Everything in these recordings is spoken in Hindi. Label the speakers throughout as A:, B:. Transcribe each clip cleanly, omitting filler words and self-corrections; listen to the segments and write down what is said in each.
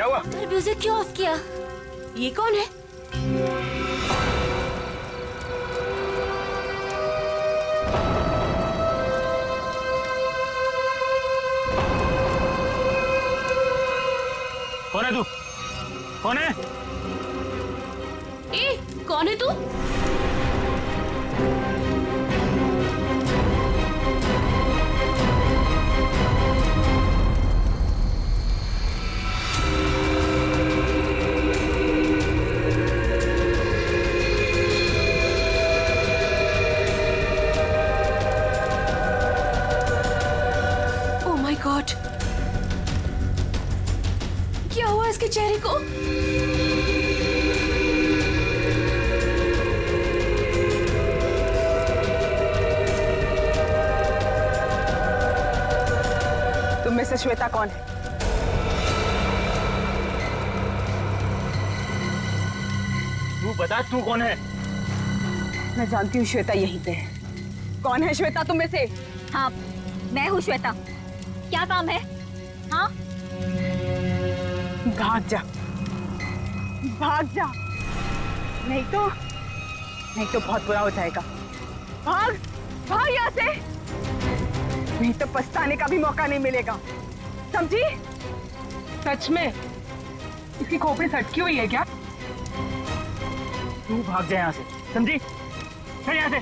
A: क्या हुआ?
B: पर म्यूजिक क्यों ऑफ किया? ये कौन है?
A: कौन है तू? कौन है?
B: ए, कौन है तू? ओह माय गॉड, क्या हुआ इसके चेहरे को?
C: तुम में से श्वेता कौन है?
A: तू बता, तू कौन है?
C: मैं जानती हूँ श्वेता यहीं पे है। कौन है श्वेता तुम में से?
D: हाँ, मैं हूँ श्वेता। क्या काम है? हाँ,
C: भाग जा, भाग जा, नहीं तो बहुत बुरा हो जाएगा। भाग, भाग यहाँ से, नहीं तो पछताने का भी मौका नहीं मिलेगा, समझी?
E: सच में इसकी खोपड़ी सटकी हुई है क्या?
A: तू भाग जा यहाँ से, समझी? चल यहाँ से।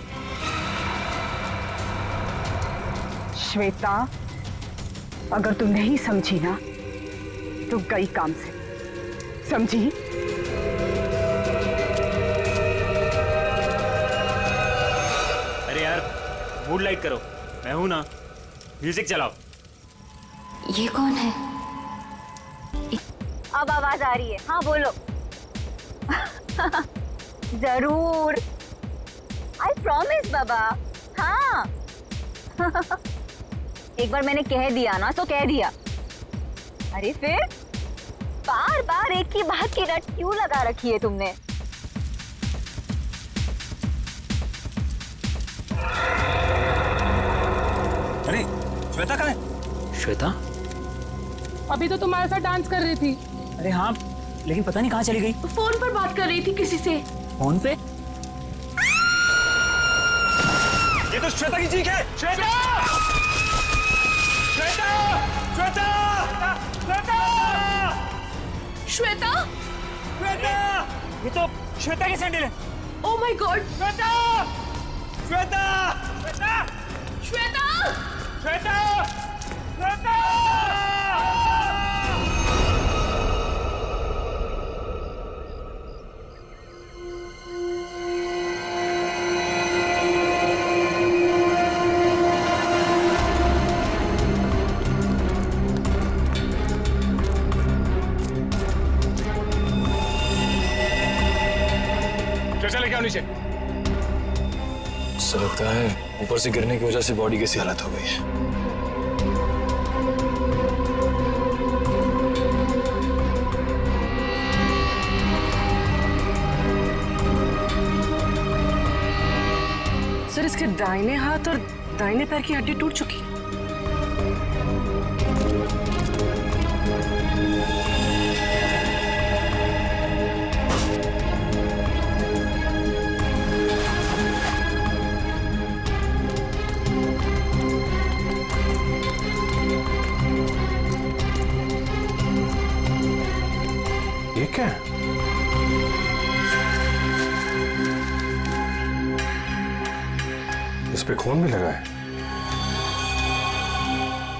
C: श्वेता, अगर तुम नहीं समझी ना तो गई काम से, समझी?
A: अरे यार, मूड लाइट करो, मैं हूं ना। म्यूजिक चलाओ।
B: ये कौन है?
D: अब आवाज आ रही है। हाँ बोलो। जरूर, आई प्रॉमिस बाबा। हाँ। एक बार मैंने कह दिया ना तो कह दिया। अरे फिर बार बार एक ही बात की रट क्यों लगा रखी है तुमने?
A: अरे श्वेता कहाँ है? श्वेता?
E: अभी तो तुम्हारे साथ डांस कर रही थी।
A: अरे हाँ, लेकिन पता नहीं कहाँ चली गई।
B: फोन पर बात कर रही थी किसी से।
A: फोन पे? ये तो श्वेता की चीख है। श्वेता! श्वेता! श्वेता! श्वेता!
B: श्वेता?
A: श्वेता! ये तो श्वेता की सैंडल है।
B: Oh my God!
A: Shweta! Shweta! Shweta!
B: Shweta!
A: Shweta! Shweta! लेके आओ नीचे।
F: ऐसा लगता है ऊपर से गिरने की वजह से बॉडी कैसी हालत हो गई है।
E: सर, इसके दाहिने हाथ और दाहिने पैर की हड्डी टूट चुकी है।
F: ये क्या है? इस पे खून भी लगा है।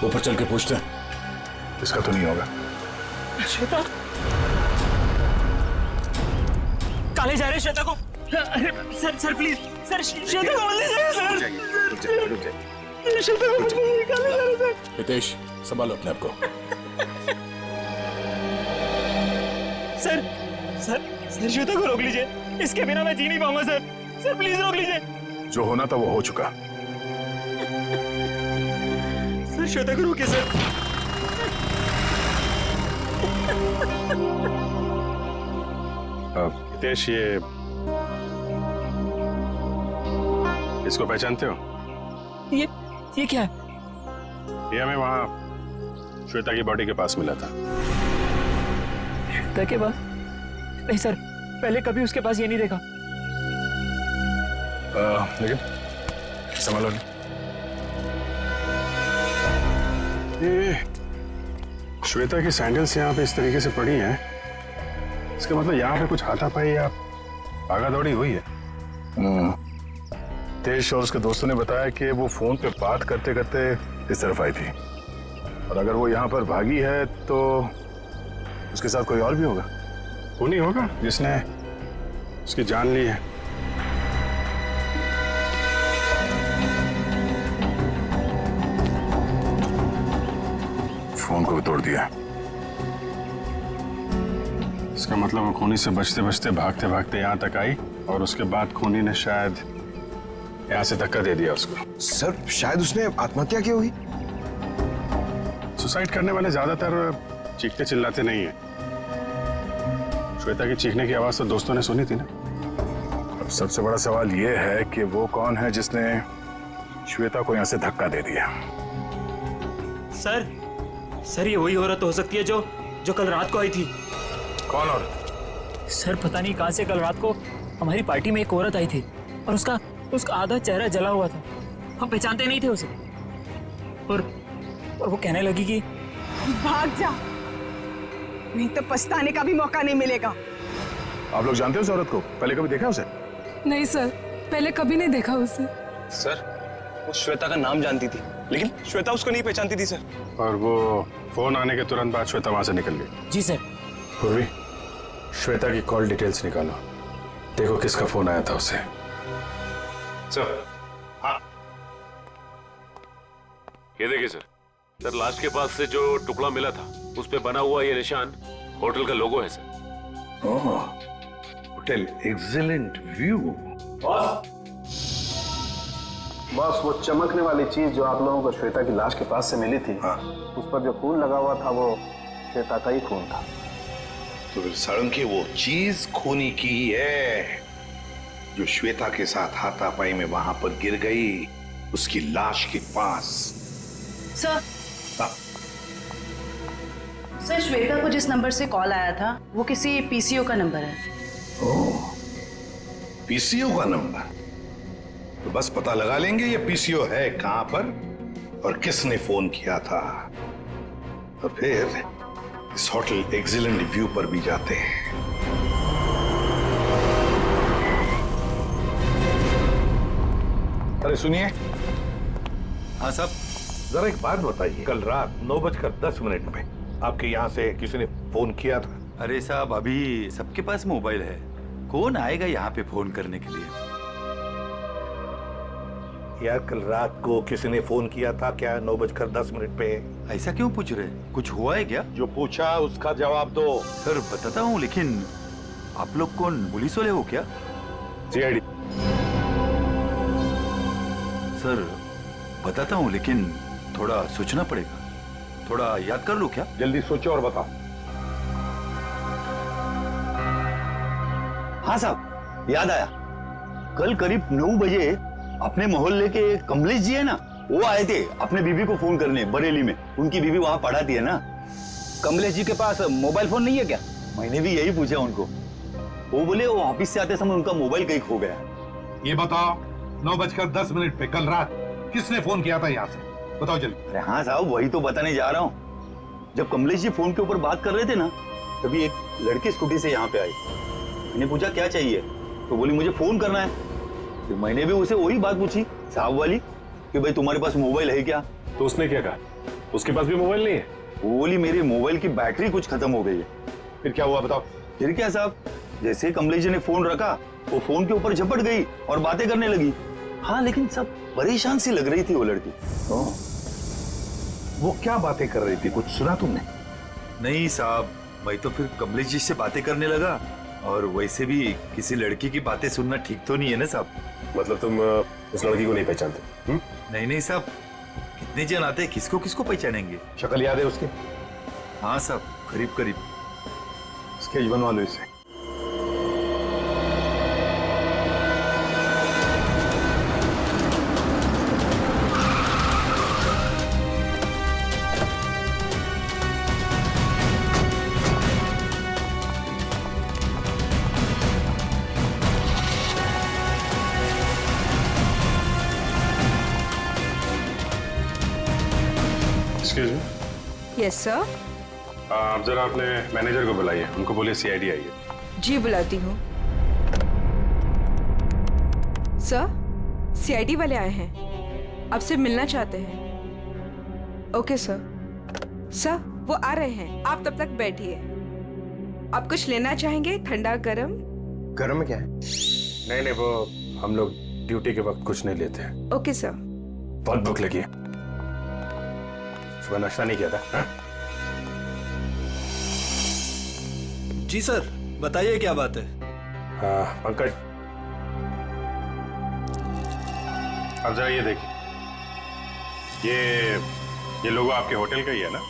F: ऊपर चल के पूछते हैं। इसका तो नहीं होगा।
A: श्वेता काले जा रहे श्वेता को। अरे सर प्लीज सर, श्वेता को मत ले जाइए सर।
F: रुक जाइए।
A: श्वेता को मत निकाले जा रहे सर।
F: हितेश, संभालो अपने आप को।
A: सर सर सर श्वेता को रोक लीजिए, इसके बिना मैं जी नहीं पाऊंगा सर। सर प्लीज रोक लीजिए।
F: जो होना था वो हो चुका।
A: सर श्वेता को रोकिए सर।
F: हितेश, इसको पहचानते हो?
A: ये क्या है?
F: ये हमें वहां श्वेता की बॉडी के पास मिला था।
A: श्वेता के पास? नहीं सर, पहले कभी उसके पास ये नहीं देखा।
F: लेकिन संभालो नहीं। ये श्वेता की सैंडल्स यहाँ पे इस तरीके से पड़ी हैं, इसका मतलब यहाँ पे कुछ हाथापाई या भागा दौड़ी हुई है। तेज और उसके दोस्तों ने बताया कि वो फोन पे बात करते करते इस तरफ आई थी, और अगर वो यहाँ पर भागी है तो उसके साथ कोई और भी होगा। वो नहीं होगा जिसने उसकी जान ली है। फोन को भी तोड़ दिया। इसका मतलब वो खूनी से बचते बचते भागते भागते यहाँ तक आई, और उसके बाद खूनी ने शायद यहाँ से धक्का दे दिया उसको।
G: सर शायद उसने आत्महत्या की होगी।
F: सुसाइड करने वाले ज्यादातर चीखते चिल्लाते नहीं है। श्वेता की चीखने की आवाज तो दोस्तों ने सुनी थी ना। अब सबसे बड़ा सवाल ये है कि वो कौन है जिसने श्वेता को यहाँ से धक्का दे दिया।
A: सर ये वही औरत हो सकती है जो कल रात को आई थी।
F: कौन और?
A: सर पता नहीं कहां से कल रात को हमारी पार्टी में एक औरत आई थी, और उसका आधा चेहरा जला हुआ था। हम पहचानते नहीं थे उसे, और वो कहने लगी कि
C: भाग जा, नहीं तो पछताने का भी मौका नहीं मिलेगा।
F: आप लोग जानते हो उस औरत को? पहले कभी देखा उसे?
E: नहीं सर, पहले कभी नहीं देखा उसे।
G: सर वो श्वेता का नाम जानती थी, लेकिन श्वेता उसको नहीं पहचानती थी सर।
F: और वो फोन आने के तुरंत बाद श्वेता वहां से निकल गई।
A: जी सर।
F: पूर्वी, श्वेता की कॉल डिटेल्स निकालो, देखो किसका फोन आया था उसे।
H: सर, हाँ, ये देखिए सर, लाश के पास से जो टुकड़ा मिला था उस पे बना हुआ ये निशान होटल का लोगो है sir.
I: Hotel excellent view.
F: Boss, वो चमकने वाली चीज जो आप लोगों को श्वेता की लाश के पास से मिली थी,
I: हाँ,
F: उस पर जो खून लगा हुआ था वो श्वेता का ही खून था।
I: तो फिर सारंगी वो चीज खूनी की ही है जो श्वेता के साथ हाथापाई में वहां पर गिर गई, उसकी लाश के पास।
J: सर,
I: हाँ।
J: सर श्वेता को जिस नंबर से कॉल आया था वो किसी पीसीओ का नंबर है।
I: ओह, पीसीओ का नंबर? तो बस पता लगा लेंगे ये पीसीओ है कहां पर और किसने फोन किया था, तो फिर इस होटल एक्सीलेंट व्यू पर भी जाते हैं। अरे सुनिए।
G: हाँ साहब।
I: जरा एक बात बताइए, कल रात 9:10 पे आपके यहाँ से किसी ने फोन किया था?
G: अरे साहब, अभी सबके पास मोबाइल है, कौन आएगा यहाँ पे फोन करने के लिए?
I: यार कल रात को किसी ने फोन किया था क्या 9:10 पे?
G: ऐसा क्यों पूछ रहे? कुछ हुआ है क्या?
I: जो पूछा उसका जवाब दो।
G: सर बताता हूँ, लेकिन आप लोग कौन, पुलिस वाले हो क्या?
F: सीआईडी।
G: सर बताता हूँ, लेकिन थोड़ा सोचना पड़ेगा, थोड़ा याद कर लो क्या?
I: जल्दी सोचो और बताओ।
K: हाँ साहब, याद आया, कल करीब 9 बजे अपने मोहल्ले के कमलेश जी है ना, वो आए थे अपने बीबी को फोन करने बरेली में। उनकी बीबी वहां पढ़ाती है ना। कमलेश जी के पास मोबाइल फोन नहीं है क्या? मैंने भी यही पूछा उनको, वो बोले वो ऑफिस से आते समय उनका मोबाइल कहीं खो गया।
I: ये बताओ 9:10 पे कल रात किसने फोन किया था यहाँ से? बताओ जल्दी।
K: अरे हाँ साहब, वही तो बताने जा रहा हूँ। जब कमलेश जी फोन के ऊपर बात कर रहे थे ना, तभी एक लड़की स्कूटी से यहाँ पे आई। मैंने पूछा क्या चाहिए, तो बोली मुझे फोन करना है। फिर मैंने भी उसे वही बात पूछी साहब वाली कि भाई तुम्हारे पास मोबाइल है क्या?
F: तो उसने क्या कहा? उसके पास भी मोबाइल नहीं है?
K: वो बोली मेरे मोबाइल की बैटरी कुछ खत्म हो गई है।
I: फिर क्या हुआ बताओ।
K: फिर क्या साहब, जैसे ही कमलेश जी ने फोन रखा, वो फोन के ऊपर झपट गई और बातें करने लगी। हाँ, लेकिन सब परेशान सी लग रही थी वो लड़की।
I: वो क्या बातें कर रही थी, कुछ सुना तुमने?
G: नहीं साहब, मैं तो फिर कमलेश जी से बातें करने लगा, और वैसे भी किसी लड़की की बातें सुनना ठीक तो नहीं है ना साहब।
F: मतलब तुम उस लड़की को नहीं पहचानते?
G: नहीं साहब, कितने जन आते हैं, किसको किसको पहचानेंगे?
I: शक्ल याद है उसकी?
G: हाँ साहब, करीब करीब।
F: स्केच बनवा लो इसे।
L: Yes sir.
F: आप जरा अपने मैनेजर को बुलाइए, उनको बोलिए सीआईडी आई है।
L: जी बुलाती हूँ। सर, सीआईडी वाले आए हैं, आपसे मिलना चाहते हैं। Okay sir. सर, वो आ रहे हैं, आप तब तक बैठिए। आप कुछ लेना चाहेंगे? ठंडा गरम?
F: गरम क्या है? नहीं, वो हम लोग ड्यूटी के वक्त कुछ नहीं लेते हैं।
L: Okay sir.
F: बहुत भूख लगी है, सुबह नाश्ता नहीं किया था। हा?
M: जी सर, बताइए क्या बात है?
F: पंकज, अब जरा ये देखिए, ये लोगो आपके होटल का ही है ना?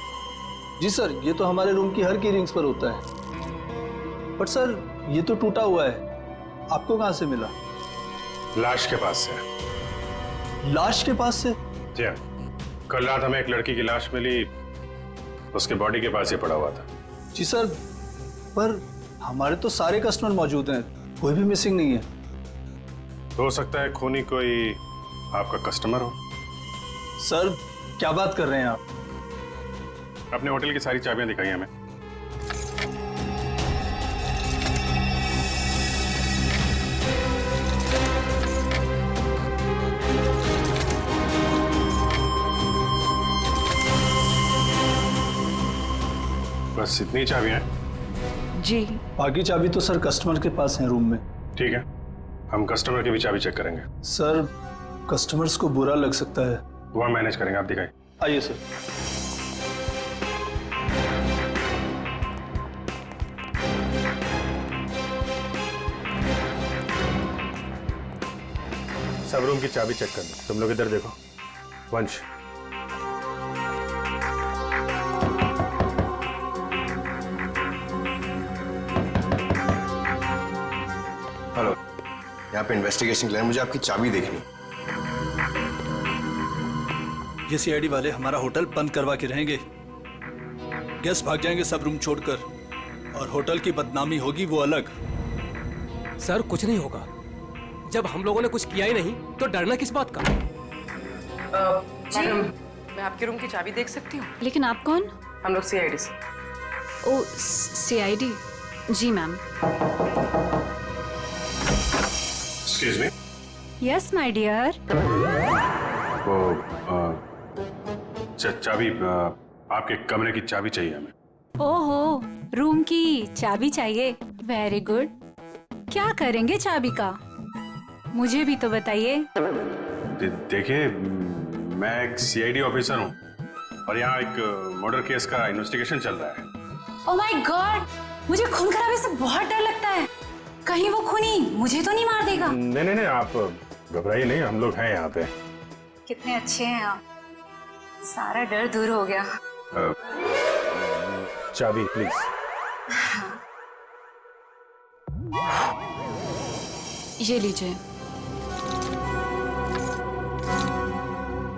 M: जी सर, ये तो हमारे रूम की हर की रिंग्स पर होता है। बट सर, ये तो टूटा हुआ है, आपको कहां से मिला?
F: लाश के पास से।
M: लाश के पास से?
F: जी हाँ, कल रात हमें एक लड़की की लाश मिली, उसके बॉडी के पास ही पड़ा हुआ था।
M: जी सर, पर हमारे तो सारे कस्टमर मौजूद हैं, कोई भी मिसिंग नहीं है।
F: हो सकता है खूनी कोई आपका कस्टमर हो।
M: सर, क्या बात कर रहे हैं आप?
F: अपने होटल की सारी चाबियां दिखाई हमें। बस इतनी चाबियां हैं?
L: जी।
M: बाकी चाबी तो सर कस्टमर के पास है रूम में।
F: ठीक है, हम कस्टमर की भी चाबी चेक करेंगे।
M: सर, कस्टमर्स को बुरा लग सकता है।
F: वो हम मैनेज करेंगे, आप दिखाइए।
M: आइए सर।
F: सब रूम की चाबी चेक कर लो। तुम लोग इधर देखो। वंश,
N: हेलो, यहाँ पे इन्वेस्टिगेशन के लिए मुझे आपकी चाबी देखनी।
M: ये सीआईडी वाले हमारा होटल बंद करवा के रहेंगे, गेस्ट भाग जाएंगे सब रूम छोड़कर, और होटल की बदनामी होगी वो अलग।
O: सर, कुछ नहीं होगा, जब हम लोगों ने कुछ किया ही नहीं तो डरना किस बात का?
E: जी, मैं आपके रूम की चाबी देख सकती हूँ?
B: लेकिन आप कौन?
E: हम लोग सीआईडी से।
B: Oh, CID? जी ma'am.
F: Excuse me.
B: Yes my dear.
F: वो चाबी, आपके कमरे की चाबी चाहिए हमें।
B: ओहो, रूम की चाबी चाहिए? Very good. क्या करेंगे चाबी का, मुझे भी तो बताइए।
F: देखिए, मैं एक सीआईडी ऑफिसर हूँ और यहाँ एक मर्डर केस का इन्वेस्टिगेशन चल रहा है।
B: ओह माय गॉड, मुझे खून खराबे से बहुत डर लगता है। कहीं वो खूनी मुझे तो नहीं मार देगा?
F: नहीं, आप घबराइए नहीं, हम लोग हैं यहाँ पे।
D: कितने अच्छे हैं आप, सारा डर दूर हो गया।
F: चाबी प्लीज।
B: ये लीजिए।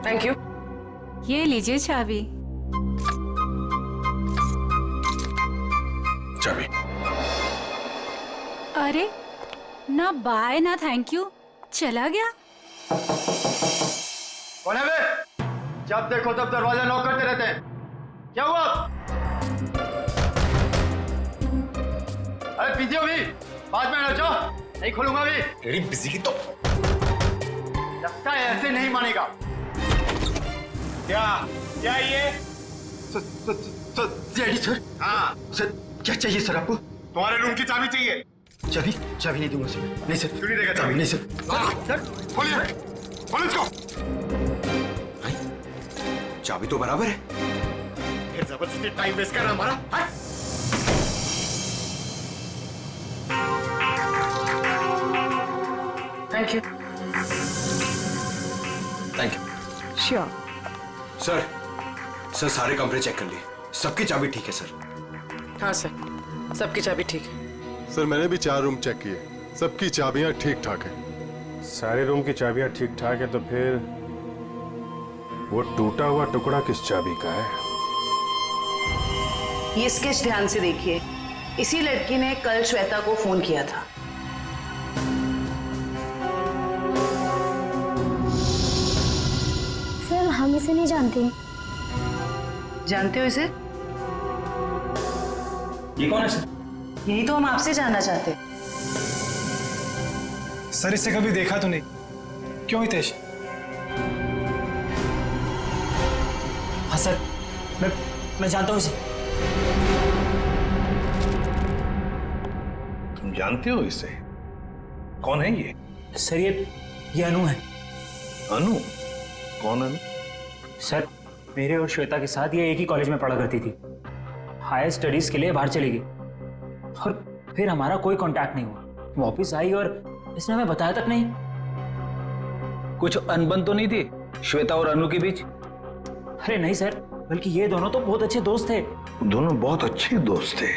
E: Thank you.
B: ये लीजिए चाबी।
F: चाबी।
B: अरे, ना बाय ना थैंक यू, चला गया।
K: कौन है बे? जब देखो तब दरवाजा नॉक करते रहते हैं, क्या हुआ? अरे बिजी हो भी, बाद में आना, जाओ, नहीं खोलूंगा भी। तेरी बिजी की तो लगता है ऐसे नहीं मानेगा। क्या ये? CID sir. हाँ सर, क्या चाहिए सर आपको? तुम्हारे रूम की चाबी चाहिए। चाबी नहीं दूंगा सर। नहीं सर, क्यों नहीं देगा चाबी? नहीं सर। सर खोलिए, खोलो इसको। चाबी तो बराबर है, फिर जबरदस्ती टाइम वेस्ट कर रहा हमारा।
E: Thank you.
K: Thank you.
L: Sure.
K: Sir, सारे कमरे चेक कर लिए, सबकी चाबी ठीक है सर।
E: हाँ सर, सबकी चाबी ठीक है।
P: सर, मैंने भी 4 रूम चेक किए, सबकी चाबियां ठीक ठाक हैं।
F: सारे रूम की चाबियां ठीक ठाक है, तो फिर वो टूटा हुआ टुकड़ा किस चाबी का है?
J: ये स्केच ध्यान से देखिए, इसी लड़की ने कल श्वेता को फोन किया था।
Q: सर, हम इसे नहीं जानते।
J: जानते हो इसे?
A: ये कौन है सर?
J: यही तो हम आपसे जानना चाहते।
Q: सर इससे कभी देखा तो नहीं, क्यों हितेश?
A: हाँ सर, मैं जानता हूँ इसे।
I: तुम जानते हो इसे? कौन है ये?
A: सर ये अनु है।
I: अनु? कौन अनु?
A: सर मेरे और श्वेता के साथ ये एक ही कॉलेज में पढ़ा करती थी। हायर स्टडीज के लिए बाहर चली गई और फिर हमारा कोई कांटेक्ट नहीं हुआ। वापस आई और इसने हमें बताया तक नहीं।
R: कुछ अनबन तो नहीं थी श्वेता और अनु के बीच?
A: अरे नहीं सर, बल्कि ये दोनों तो बहुत अच्छे दोस्त थे।
I: दोनों बहुत अच्छे दोस्त थे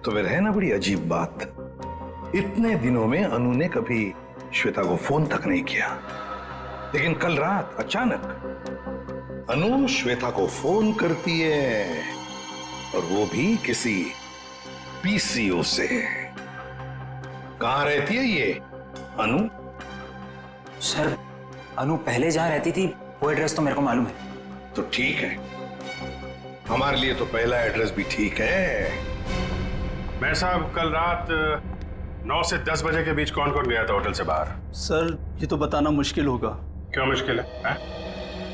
I: तो फिर है ना बड़ी अजीब बात, इतने दिनों में अनु ने कभी श्वेता को फोन तक नहीं किया, लेकिन कल रात अचानक अनु श्वेता को फोन करती है और वो भी किसी पीसीओ से। कहां रहती है ये अनु?
A: सर अनु पहले जहां रहती थी वो एड्रेस तो मेरे को मालूम है।
I: तो ठीक है, हमारे लिए तो पहला एड्रेस भी ठीक है।
F: मैं साहब कल रात 9 से 10 बजे के बीच कौन कौन गया था होटल से बाहर?
M: सर ये तो बताना मुश्किल होगा।
F: क्यों मुश्किल है?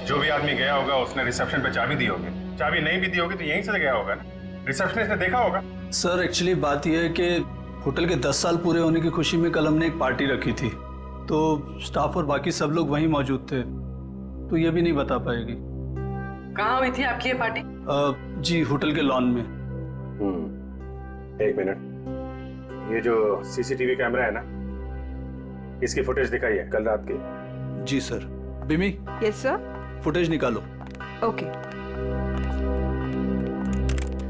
F: जो भी आदमी गया होगा उसने रिसेप्शन पे चाबी दी होगी, चाबी नहीं भी दी होगी तो यहीं से गया होगा ना, रिसेप्शनिस्ट ने देखा होगा।
M: सर एक्चुअली बात यह है कि होटल के 10 साल पूरे होने की खुशी में कल हमने एक पार्टी रखी थी, तो स्टाफ और बाकी सब लोग वहीं मौजूद थे, तो ये भी नहीं बता पाएगी।
J: कहाँ हुई थी आपकी ये पार्टी?
M: जी होटल के लॉन में।
F: एक मिनट, ये जो सीसीटीवी कैमरा है ना, इसकी फुटेज दिखाइए कल रात की।
M: जी सर। बिमी?
L: Yes sir.
M: फुटेज निकालो।
L: ओके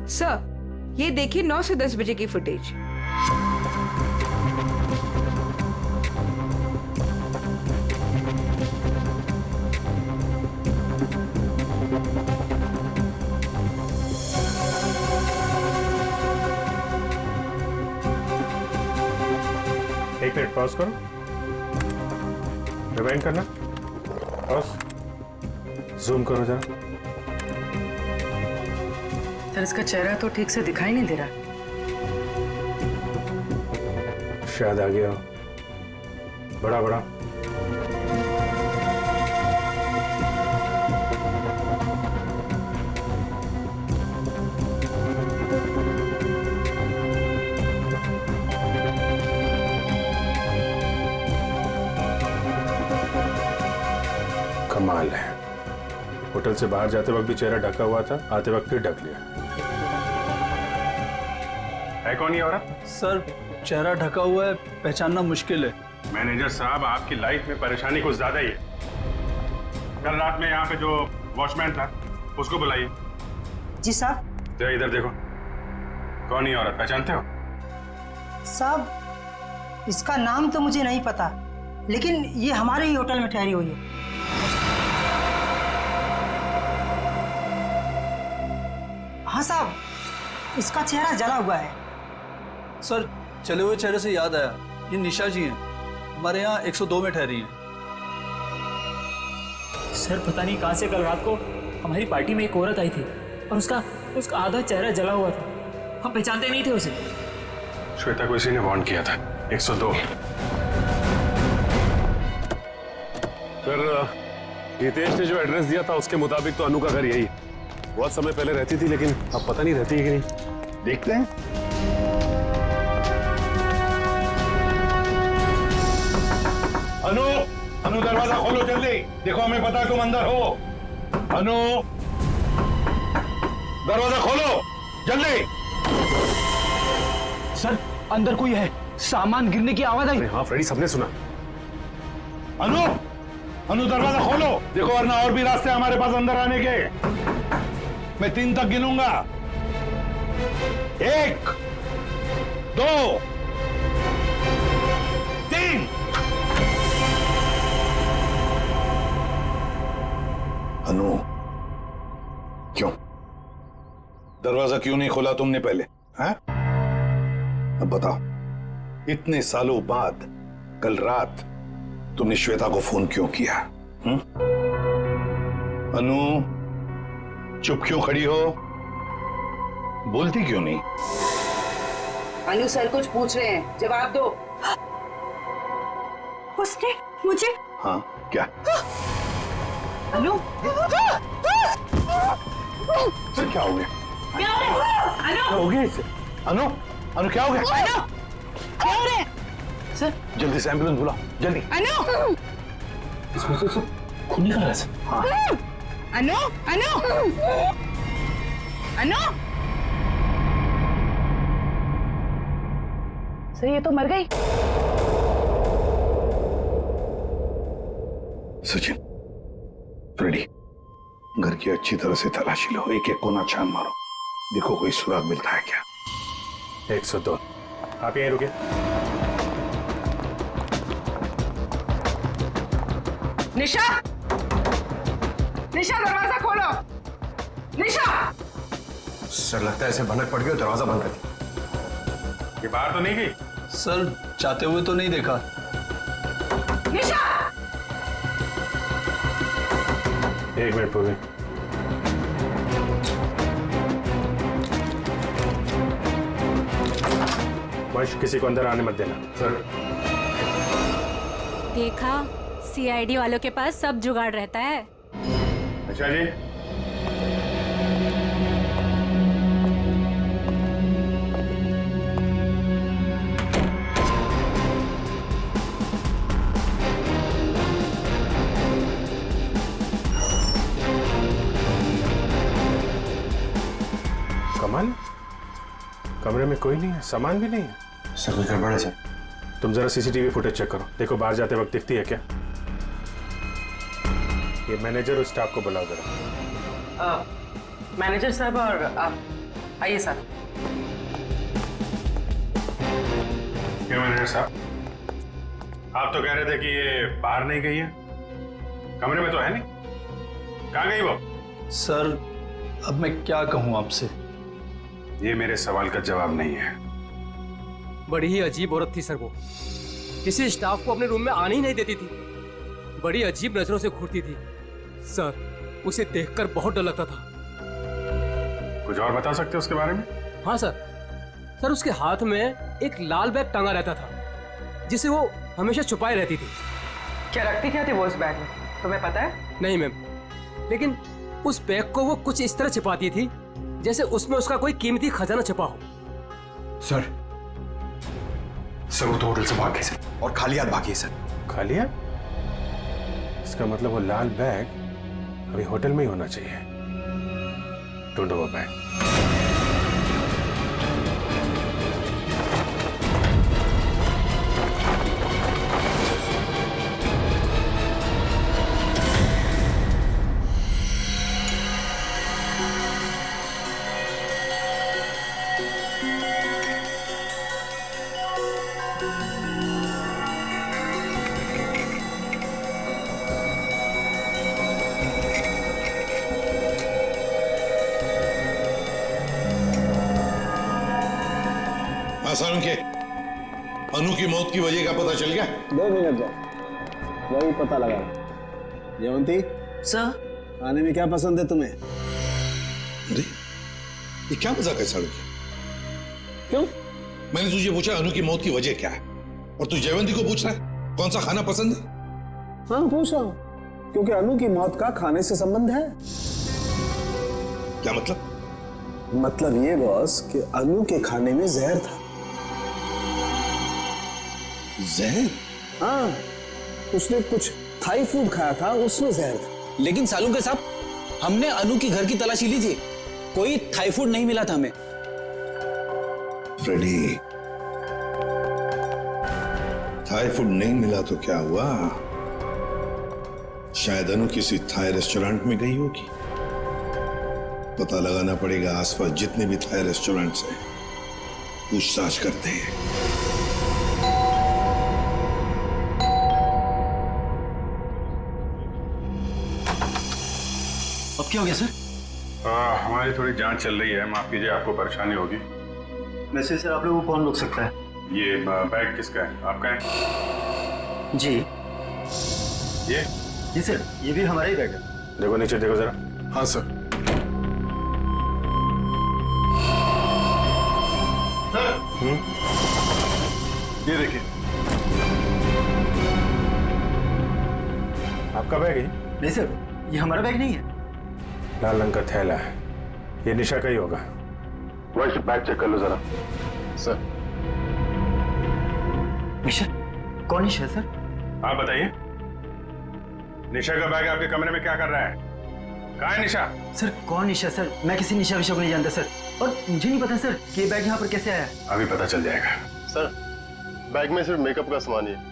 L: सर, ये देखिए 9 से 10 बजे की फुटेज।
F: एक मिनट पॉज करो, रिवाइंड करना, पॉज, जूम करो जरा।
J: सर इसका चेहरा तो ठीक से दिखाई नहीं दे रहा।
F: शायद आ गया हो, बड़ा बड़ा। कमाल है, होटल से बाहर जाते वक्त भी चेहरा ढका हुआ था, आते वक्त फिर ढक लिया। है कौन ये औरत?
M: सर चेहरा ढका हुआ है, पहचानना मुश्किल है।
F: मैनेजर साहब, आपकी लाइफ में परेशानी कुछ ज्यादा ही है। कल रात में यहाँ पे जो वॉचमैन था उसको बुलाइए।
S: जी साहब।
F: तो इधर देखो, कौन ये औरत, पहचानते हो?
S: साहब इसका नाम तो मुझे नहीं पता, लेकिन ये हमारे ही होटल में ठहरी हुई है। हाँ साहब, इसका चेहरा जला हुआ है।
M: सर चले हुए चेहरे से याद आया, ये निशा जी हैं, हमारे यहाँ 102 में ठहरी हैं।
A: सर पता नहीं कहां से कल रात को हमारी पार्टी में एक औरत आई थी और उसका आधा चेहरा जला हुआ था। हम पहचानते नहीं थे उसे।
F: श्वेता को इसी ने वार्न किया था। 102।
H: सर हितेश ने जो एड्रेस दिया था उसके मुताबिक तो अनु का घर यही है। बहुत समय पहले रहती थी, लेकिन अब पता नहीं रहती है कि नहीं।
I: देखते हैं। अनु, अनु दरवाजा खोलो जल्दी, देखो हमें पता है तुम अंदर हो। अनु दरवाजा खोलो जल्दी।
R: सर अंदर कोई है, सामान गिरने की आवाज आई।
H: हाँ फ्रेडी, सबने सुना।
I: अनु, अनु दरवाजा खोलो, देखो वरना और भी रास्ते हमारे पास अंदर आने के। मैं 3 तक गिनूंगा। 1 2 3। अनु, क्यों दरवाजा क्यों नहीं खोला तुमने पहले? हैं? अब बताओ, इतने सालों बाद कल रात तुमने श्वेता को फोन क्यों किया? अनु, चुप क्यों खड़ी हो? बोलती क्यों नहीं?
J: अनु सर कुछ पूछ रहे हैं, जवाब दो।
C: उसने मुझे।
I: हाँ क्या?
J: अनु
I: सर क्या हो गया?
J: क्या
I: हो गया इसे? अनु अनु क्या हो गया?
J: अनु क्या हो रहा है?
I: सर जल्दी से एम्बुलेंस बुलाओ, जल्दी।
J: अनु
I: इसमें से खून निकल रहा है सर। हाँ
J: अनु अनु अनु सर ये तो मर गई।
I: सचिन, फ्रेडी, घर की अच्छी तरह से तलाशी लो, एक एक कोना छान मारो, देखो कोई सुराग मिलता है क्या।
F: 102। आप यहीं रुके।
J: निशा, निशा दरवाजा खोलो। निशा।
N: सर लगता है ऐसे भनक पड़ गई, दरवाजा बंद कर दिया।
F: ये बाहर तो नहीं गई?
M: सर चाहते हुए तो नहीं देखा।
J: निशा।
F: 1 मिनट पूर्वी। वंश, किसी को अंदर आने मत देना। सर।
B: देखा, सीआईडी वालों के पास सब जुगाड़ रहता है।
F: अच्छा जी। कमल, कमरे में कोई नहीं है, सामान भी नहीं है।
N: सर कोई गड़बड़ है सर।
F: तुम जरा सीसीटीवी फुटेज चेक करो, देखो बाहर जाते वक्त दिखती है क्या। ये मैनेजर और स्टाफ को बुलाओ जरा।
E: मैनेजर साहब और आप आइए सर।
F: क्यों मैनेजर साहब, आप तो कह रहे थे कि ये बाहर नहीं गई है, कमरे में तो है नहीं, कहाँ गई वो?
M: सर अब मैं क्या कहूँ आपसे?
F: ये मेरे सवाल का जवाब नहीं है।
O: बड़ी ही अजीब औरत थी सर वो, किसी स्टाफ को अपने रूम में आने ही नहीं देती थी, बड़ी अजीब नजरों से घूरती थी सर, उसे देखकर बहुत डर लगता था।
F: कुछ और बता सकते हो उसके बारे में?
O: हाँ सर उसके हाथ में एक लाल बैग टंगा रहता था जिसे वो हमेशा छुपाए रहती थी।
E: क्या रखती क्या थी वो उस बैग में, तुम्हें पता है?
O: नहीं मैम, लेकिन उस बैग को वो कुछ इस तरह छिपाती थी जैसे उसमें उसका कोई कीमती खजाना छिपा हो।
N: सर वो तो होटल से भाग गई सर, और खाली हाथ भागी है सर।
F: खाली हाथ? इसका मतलब वो लाल बैग अभी होटल में ही होना चाहिए। ढूंढो वो बैग।
I: आसान के अनु की मौत की वजह का पता चल गया?
T: 2 मिनट वही पता लगा। जयवंती
J: सर,
T: खाने में क्या पसंद है तुम्हें?
I: अरे ये क्या मजाक है सड़क?
T: क्यों?
I: मैंने तुझे पूछा अनु की मौत की वजह क्या है, और तू जयवंती को पूछ रहा है कौन सा खाना पसंद है?
T: हाँ पूछ रहा हूं, क्योंकि अनु की मौत का खाने से संबंध है।
I: क्या मतलब?
T: मतलब ये बॉस कि अनु के खाने में जहर था।
I: जहर?
T: हाँ, उसने कुछ थाई फूड खाया था, उसमें जहर था।
R: लेकिन सालू के साहब, हमने अनु की घर की तलाशी ली थी, कोई थाई फूड नहीं मिला था हमें।
I: फ्रेडी, थाई फूड नहीं मिला तो क्या हुआ? शायद अनु किसी थाई रेस्टोरेंट में गई होगी। पता लगाना पड़ेगा आसपास जितने भी थाई रेस्टोरेंट्स हैं, पूछताछ करते हैं।
R: अब क्या हो गया सर?
F: हमारी थोड़ी जांच चल रही है, माफ कीजिए आपको परेशानी होगी।
T: वैसे सर आप लोगों को कौन रोक सकता है?
F: ये बैग किसका है? आपका है?
T: जी।
F: ये?
T: जी सर, ये भी हमारा ही बैग है।
F: देखो नीचे देखो जरा।
P: हाँ सर।
F: बैग है?
R: नहीं सर, ये हमारा बैग नहीं है।
F: लाल रंग का थैला है, ये निशा का ही होगा। वॉइस बैग चेक कर लो जरा। सर।
R: निशा? कौन निशा सर?
F: आप बताइए, निशा का बैग आपके कमरे में क्या कर रहा है? कहाँ है निशा?
R: सर कौन निशा सर? मैं किसी निशा विशा को नहीं जानता सर, और मुझे नहीं पता सर कि ये बैग यहाँ पर कैसे आया।
F: अभी पता चल जाएगा।
P: सर बैग में सिर्फ मेकअप का सामान ही है।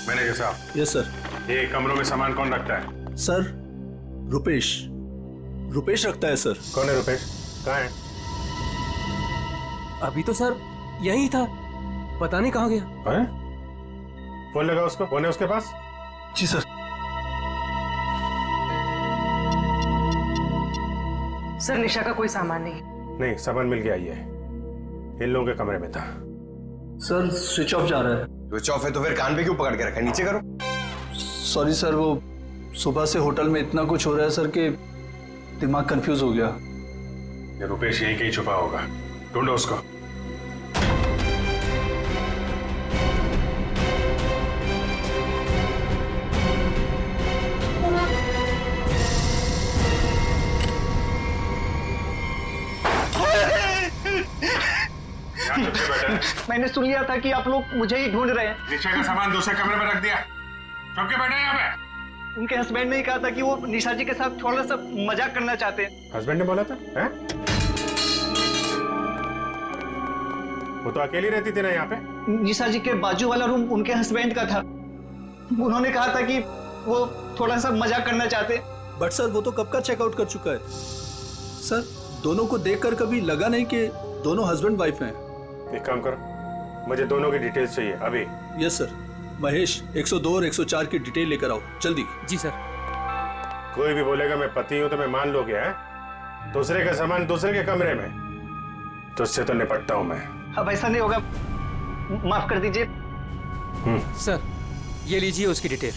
F: मैनेजर साहब।
M: Yes sir.
F: ये कमरों में सामान कौन रखता है?
M: सर रुपेश रखता है सर।
F: कौन है रुपेश? कहाँ है?
O: अभी तो सर यही था, पता नहीं कहाँ गया।
F: है? फोन लगा उसको, फोन है उसके पास?
M: जी सर।
E: सर निशा का कोई सामान नहीं।
F: नहीं, सामान मिल गया, ये इन लोगों के कमरे में था।
M: सर स्विच ऑफ जा रहा है।
N: स्विच ऑफ है तो फिर कान पे क्यों पकड़ के रखा है? नीचे करो।
M: सॉरी सर, वो सुबह से होटल में इतना कुछ हो रहा है सर कि दिमाग कंफ्यूज हो गया।
F: ये रुपेश यहीं कहीं छुपा होगा, ढूंढो उसको।
R: मैंने सुन लिया था कि आप लोग मुझे ही ढूंढ रहे हैं।
F: निशा का सामान दूसरे कमरे में रख दिया, चुप के बैठे यहाँ पे।
R: उनके हस्बैंड ने ही कहा था कि वो निशा जी के साथ थोड़ा सा मजाक करना चाहते हैं।
F: हस्बैंड ने बोला था? हैं? वो तो अकेली रहती थी ना यहाँ पे।
R: निशा जी के बाजू वाला रूम उनके हस्बैंड का था, उन्होंने कहा था कि वो थोड़ा सा मजाक करना चाहते।
M: बट सर वो तो कब का चेकआउट कर चुका है सर। दोनों को देखकर कभी लगा नहीं कि दोनों हस्बैंड वाइफ हैं।
F: एक काम करो, मुझे दोनों की डिटेल्स चाहिए अभी।
M: Yes sir. महेश 102 और 104 की डिटेल लेकर आओ जल्दी।
O: जी सर।
F: कोई भी बोलेगा मैं पति हूं तो मैं मान लोगे? है दूसरे का सामान दूसरे के कमरे में, तो उससे तो निपटता हूं मैं।
R: अब ऐसा नहीं होगा, माफ कर दीजिए।
O: सर ये लीजिए उसकी डिटेल।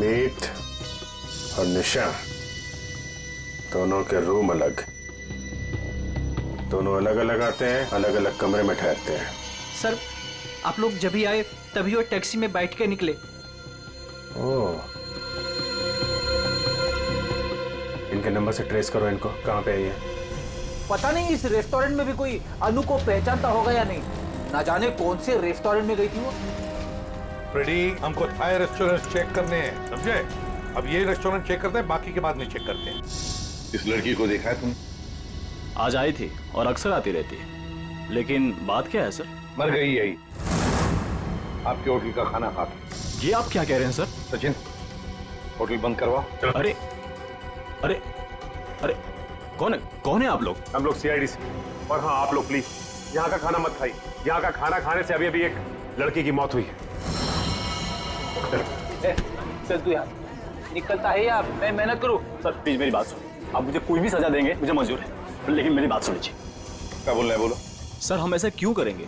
F: मीत और निशा दोनों के रूम अलग, दोनों अलग अलग आते हैं, अलग अलग कमरे में ठहरते हैं।
R: सर आप लोग जब भी आए तभी वो टैक्सी में बैठ के निकले।
F: ओह, इनके नंबर से ट्रेस करो इनको, कहाँ पे है ये?
U: पता नहीं इस रेस्टोरेंट में भी कोई अनु को पहचानता होगा या नहीं, ना जाने कौन से रेस्टोरेंट में गई थी वो।
V: फ्रेडी, हमको थाई रेस्टोरेंट चेक करने हैं, समझे? अब ये रेस्टोरेंट चेक करते हैं, बाकी के बाद नहीं चेक करते हैं।
I: इस लड़की को देखा है तुमने?
W: आज आई थी और अक्सर आती रहती है, लेकिन बात क्या है सर?
V: मर गई यही आपके होटल का खाना खाता।
W: ये आप क्या कह रहे हैं सर?
V: सचिन, होटल बंद करवा।
W: अरे अरे अरे कौन है आप लोग?
H: हम लोग CID से। और हाँ, आप लोग प्लीज यहाँ का खाना मत खाइए। यहाँ का खाना खाने से अभी अभी एक लड़की की मौत हुई है।
U: चल तू यार, निकलता है या मैं मेहनत करूं?
W: सर प्लीज मेरी बात सुनिए, आप मुझे कोई भी सजा देंगे, मुझे मंजूर है, लेकिन मेरी बात सुनिए।
V: क्या बोल रहे हैं? बोलो।
W: सर हम ऐसा क्यों करेंगे?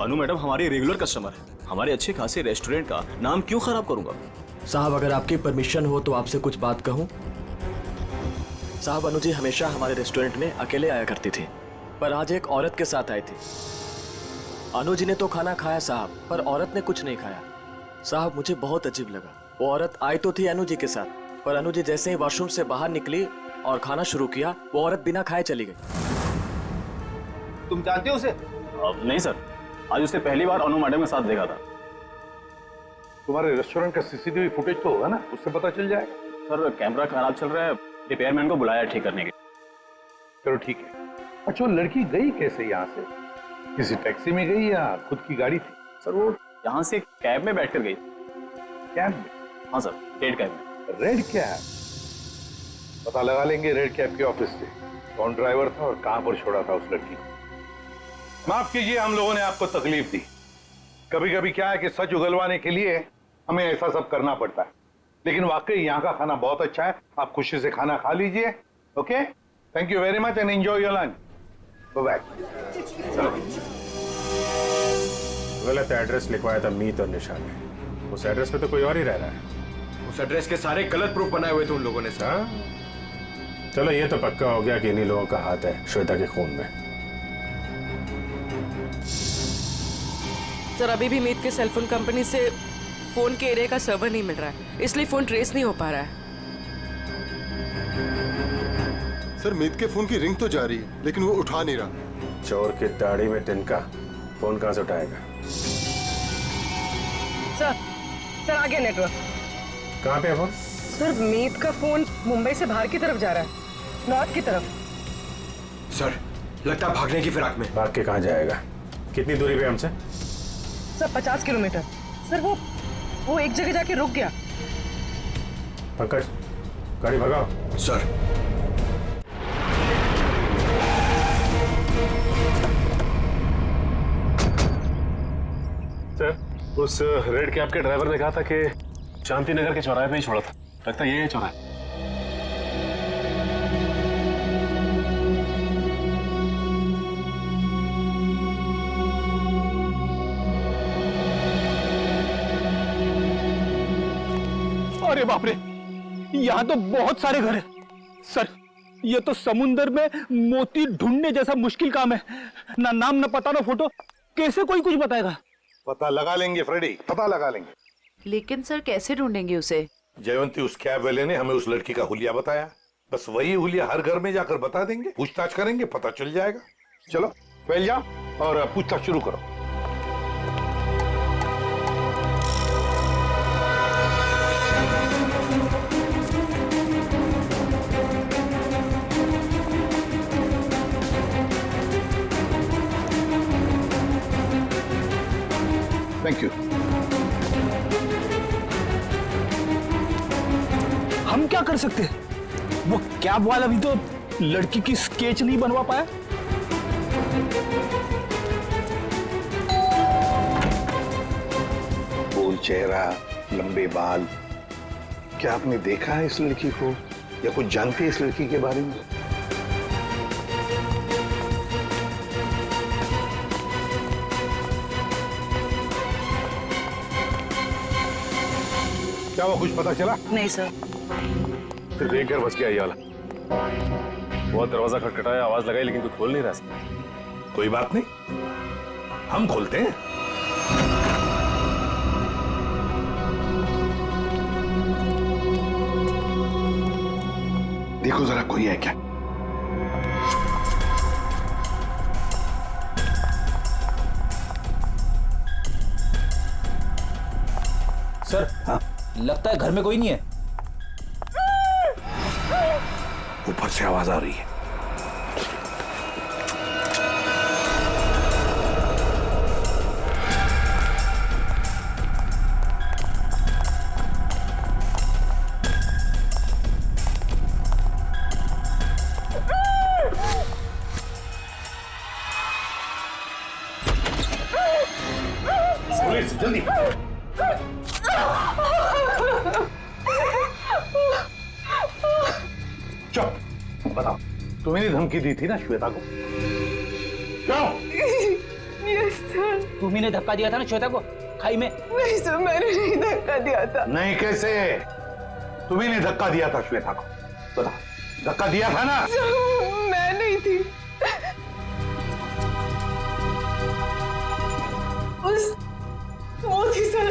W: अनु मैडम हमारी रेगुलर कस्टमर है, हमारे अच्छे खासे रेस्टोरेंट का नाम क्यों खराब करूंगा?
X: साहब अगर आपकी परमिशन हो तो आपसे कुछ बात कहूं। साहब अनु जी हमेशा हमारे रेस्टोरेंट में अकेले आया करती थी, पर आज एक औरत के साथ आई थी। अनु जी ने तो खाना खाया साहब, पर औरत ने कुछ नहीं खाया। साहब मुझे बहुत अजीब लगा। वो औरत आई तो थी अनु जी के साथ, पर अनु जी जैसे ही वॉशरूम से बाहर निकली और खाना शुरू किया, वो औरत बिना खाए चली गई।
U: तुम जानते हो उसे?
W: नहीं सर, आज उसने पहली बार अनु मैडम के साथ देखा था।
V: तुम्हारे रेस्टोरेंट का CCTV फुटेज तो होगा ना, उससे पता चल जाएगा।
W: सर कैमरा खराब चल रहा है, रिपेयरमैन को बुलाया ठीक करने के लिए।
V: चलो ठीक है। अच्छा, वो लड़की गई कैसे यहाँ से? किसी टैक्सी में गई या खुद की गाड़ी थी?
W: सर वो यहाँ से कैब में बैठकर गई।
V: कैब में?
W: हाँ सर, रेड कैब में।
V: Red cab? पता लगा लेंगे रेड कैब के ऑफिस से कौन ड्राइवर था और कहां पर छोड़ा था उस लड़की को। माफ कीजिए, हम लोगों ने आपको तकलीफ दी। कभी कभी क्या है कि सच उगलवाने के लिए हमें ऐसा सब करना पड़ता है, लेकिन वाकई यहाँ का खाना बहुत अच्छा है। आप खुशी से खाना खा लीजिए। Okay, thank you very much and enjoy your lunch. Bye.
F: गलत एड्रेस लिखवाया था मीत और निशा ने, उस एड्रेस पे तो कोई और ही रह रहा है।
N: उस एड्रेस के सारे गलत प्रूफ बनाए हुए थे उन लोगों ने सर।
F: चलो ये तो पक्का हो गया कि इन्हीं लोगों का हाथ है श्वेता के खून में।
E: सर अभी भी मीत के सेलफोन कंपनी से फोन के एरिया का सर्वर नहीं मिल रहा है, इसलिए फोन ट्रेस नहीं हो पा रहा है।
P: सर मीत के फोन की रिंग तो जा रही है लेकिन वो उठा नहीं रहा।
F: चोर की दाढ़ी में तिनका, फोन कहां से उठाएगा?
E: सर आ गया नेटवर्क।
F: कहां पे है फोन?
E: सर मीत का फोन मुंबई से बाहर की तरफ जा रहा है, नॉर्थ की तरफ।
N: सर लगता है भागने की फिराक में।
F: भाग के कहां जाएगा? कितनी दूरी पे हमसे?
E: Sir 50 kilometre. सर वो एक जगह जाके रुक गया।
F: पंकज गाड़ी भगाओ।
N: सर
H: सर उस रेड कैब के ड्राइवर ने कहा था कि शांति नगर के चौराहे पे ही छोड़ा था, लगता है ये है चौराहा।
U: अरे बाप रे, यहाँ तो बहुत सारे घर हैं। सर ये तो समुंदर में मोती ढूंढने जैसा मुश्किल काम है। ना नाम ना पता ना फोटो, कैसे कोई कुछ बताएगा?
V: पता लगा लेंगे फ्रेडी, पता लगा लेंगे।
J: लेकिन सर कैसे ढूंढेंगे उसे?
V: जयवंती उस कैब वाले ने हमें उस लड़की का हुलिया बताया, बस वही हुलिया हर घर में जाकर बता देंगे, पूछताछ करेंगे, पता चल जाएगा। चलो फैल जाओ और पूछताछ शुरू करो। Thank you.
U: हम क्या कर सकते हैं? वो कैब वाला भी तो लड़की की स्केच नहीं बनवा पाया।
V: गोल चेहरा, लंबे बाल, क्या आपने देखा है इस लड़की को या कुछ जानते हैं इस लड़की के बारे में? क्या वो कुछ पता चला?
E: नहीं सर।
H: फिर देख कर बच गया ये वाला। बहुत दरवाजा खटखटाया, आवाज लगाई, लेकिन कोई खोल नहीं रहा।
V: कोई बात नहीं, हम खोलते हैं। देखो जरा कोई है क्या?
U: सर हाँ? लगता है घर में कोई नहीं है।
V: ऊपर से आवाज आ रही है। पुलिस जल्दी। चुप, बताओ तुम्हें धमकी दी थी ना श्वेता को? क्यों?
U: Yes sir. तुम्ही ने धक्का दिया था ना श्वेता को खाई में?
E: नहीं सर, मैंने नहीं धक्का दिया था।
V: नहीं कैसे? तुम्ही ने धक्का दिया था श्वेता को, बता। धक्का दिया था ना?
E: मैं नहीं थी। वो थी सर,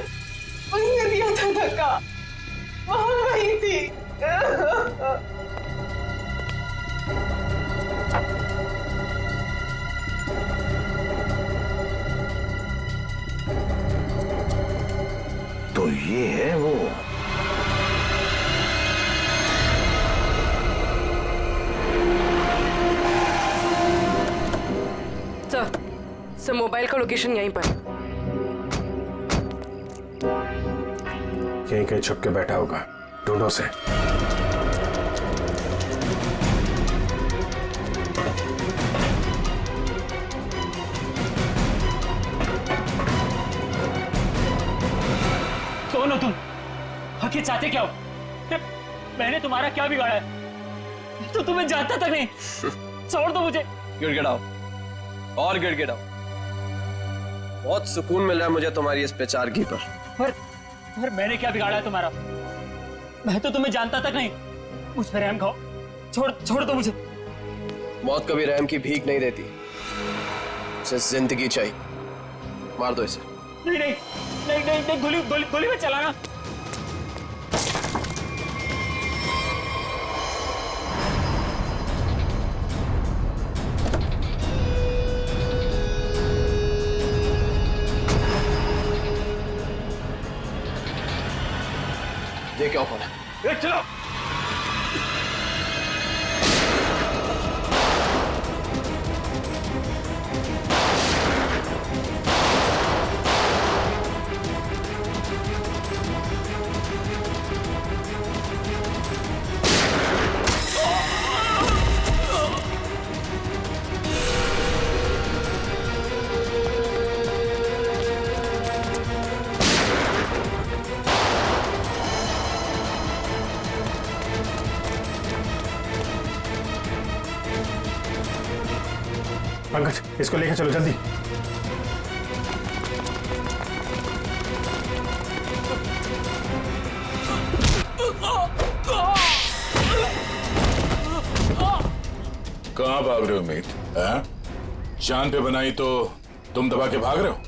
E: उसने दिया था धक्का, वहां वही थी।
V: तो ये है वो।
E: सर मोबाइल का लोकेशन यहीं पर।
F: कहीं कहीं छुप के बैठा होगा, ढूंढो से।
A: कौन हो तुम? आखिर चाहते क्या हो? मैंने तुम्हारा क्या बिगाड़ा है? तो तुम्हें जानता तक नहीं। छोड़ दो मुझे।
D: गिड़गिड़ाओ और गिड़गिड़ाओ। बहुत सुकून मिल रहा है मुझे तुम्हारी इस बेचारगी पर।
A: पर मैंने क्या बिगाड़ा है तुम्हारा? मैं तो तुम्हें जानता तक नहीं। मुझ पर रहम खाओ, छोड़ दो मुझे।
D: मौत कभी रहम की भीख नहीं देती, उसे जिंदगी चाहिए। मार दो इसे।
A: नहीं नहीं नहीं नहीं, नहीं गोली गोली गोली मत चलाना।
X: ये क्या फोन है?
U: चलो।
F: पंकज, इसको लेकर चलो जल्दी।
G: कहाँ भाग रहे हो मीत? जान पे बनाई तो तुम दबा के भाग रहे हो?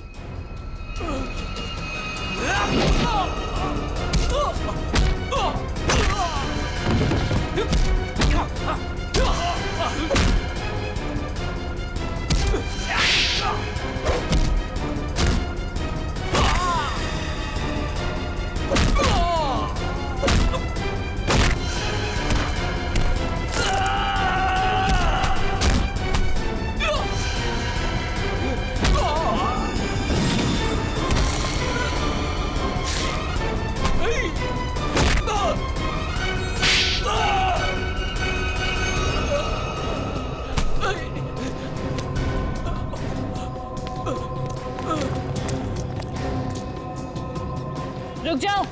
C: रुक जाओ।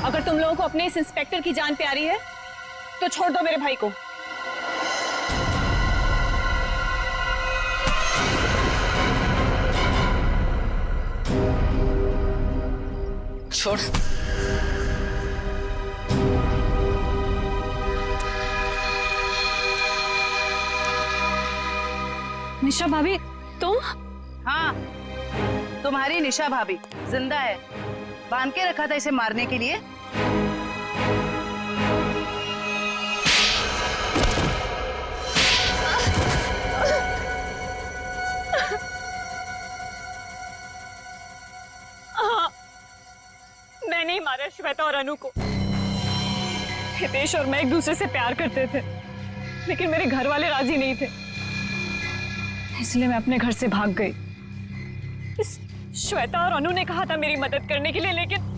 C: अगर तुम लोगों को अपने इस इंस्पेक्टर की जान प्यारी है तो छोड़ दो मेरे भाई को।
E: छोड़।
C: निशा भाभी तुम?
J: हाँ, तुम्हारी निशा भाभी जिंदा है। बांध के रखा था इसे मारने के लिए।
C: मैंने ही मारा श्वेता और अनु को। हितेश और मैं एक दूसरे से प्यार करते थे, लेकिन मेरे घर वाले राजी नहीं थे, इसलिए मैं अपने घर से भाग गई। इस श्वेता और अनु ने कहा था मेरी मदद करने के लिए, लेकिन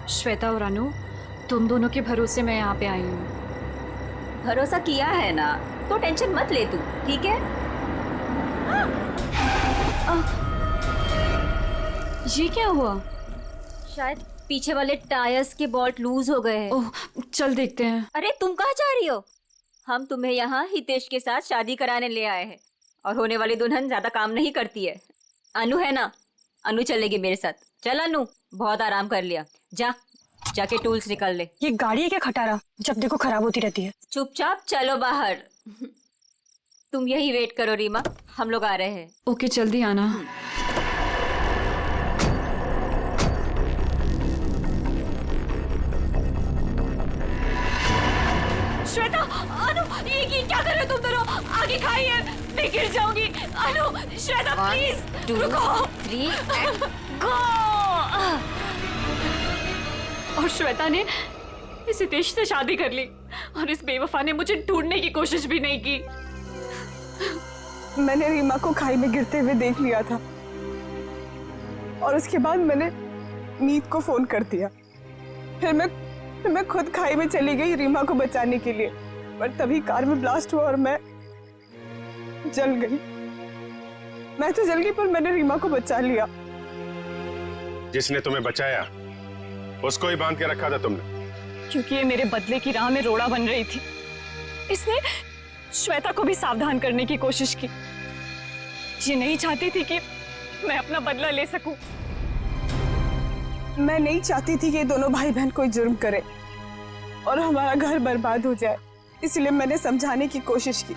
B: श्वेता और अनु, तुम दोनों के भरोसे मैं यहाँ पे आई हूँ।
K: भरोसा किया है ना, तो टेंशन मत ले तू, ठीक है?
B: ये क्या हुआ?
K: शायद पीछे वाले टायर्स के बोल्ट लूज हो गए हैं।
B: ओह, चल देखते हैं।
K: अरे तुम कहाँ जा रही हो? हम तुम्हें यहाँ हितेश के साथ शादी कराने ले आए हैं, और होने वाली दुल्हन ज्यादा काम नहीं करती है। अनु है ना, अनु चलेगी मेरे साथ। चल अनु, बहुत आराम कर लिया, जाके टूल्स निकाल ले।
C: ये गाड़ी है क्या खटारा, जब देखो खराब होती रहती है।
K: चुपचाप चलो बाहर। तुम यही वेट करो रीमा, हम लोग आ रहे हैं।
B: ओके, जल्दी आना।
C: श्वेता, अनु, ये क्या कर रहे हो तुम दोनों? आगे खाइए, मैं गिर जाऊंगी। अनु, श्वेता प्लीज रुको।
K: 3
C: गो। और श्वेता ने इस हितेश से शादी कर ली, और इस बेवफा ने मुझे ढूंढने की कोशिश भी नहीं की।
L: मैंने रीमा को खाई में गिरते हुए देख लिया था, और उसके बाद मैंने मीत को फोन कर दिया। फिर मैं खुद खाई में चली गई रीमा को बचाने के लिए, पर तभी कार में ब्लास्ट हुआ और मैं जल गई। मैं तो जल गई, पर मैंने रीमा को बचा लिया।
F: जिसने तुम्हें बचाया उसको ही बांध के रखा था तुमने,
C: क्योंकि ये मेरे बदले की राह में रोड़ा बन रही थी। इसने श्वेता को भी सावधान करने की कोशिश की। ये नहीं चाहती थी कि मैं अपना बदला ले सकूं।
L: मैं नहीं चाहती थी कि ये दोनों भाई बहन कोई जुर्म करे, और हमारा घर बर्बाद हो जाए, इसलिए मैंने समझाने की कोशिश की,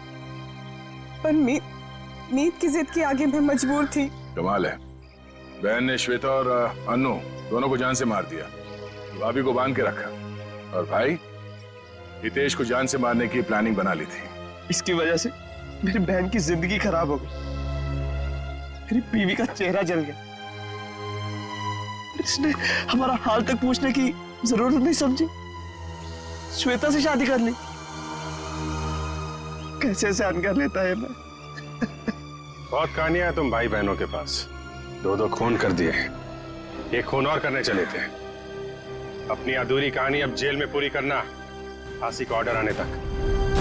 L: पर मीत की जिद के आगे मैं मजबूर थी।
F: कमाल है, बहन ने श्वेता और अनु दोनों को जान से मार दिया, भाभी को बांध के रखा, और भाई हितेश को जान से मारने की प्लानिंग बना ली थी।
R: इसकी वजह से मेरी बहन की जिंदगी खराब हो गई, मेरी बीवी का चेहरा जल गया। इसने हमारा हाल तक पूछने की जरूरत नहीं समझी, श्वेता से शादी कर ली। कैसे सहन कर लेता है मैं।
V: बहुत कहानियां हैं तुम भाई बहनों के पास, 2 खून कर दिए, एक खून और करने चले थे। अपनी अधूरी कहानी अब जेल में पूरी करना, फांसी का ऑर्डर आने तक।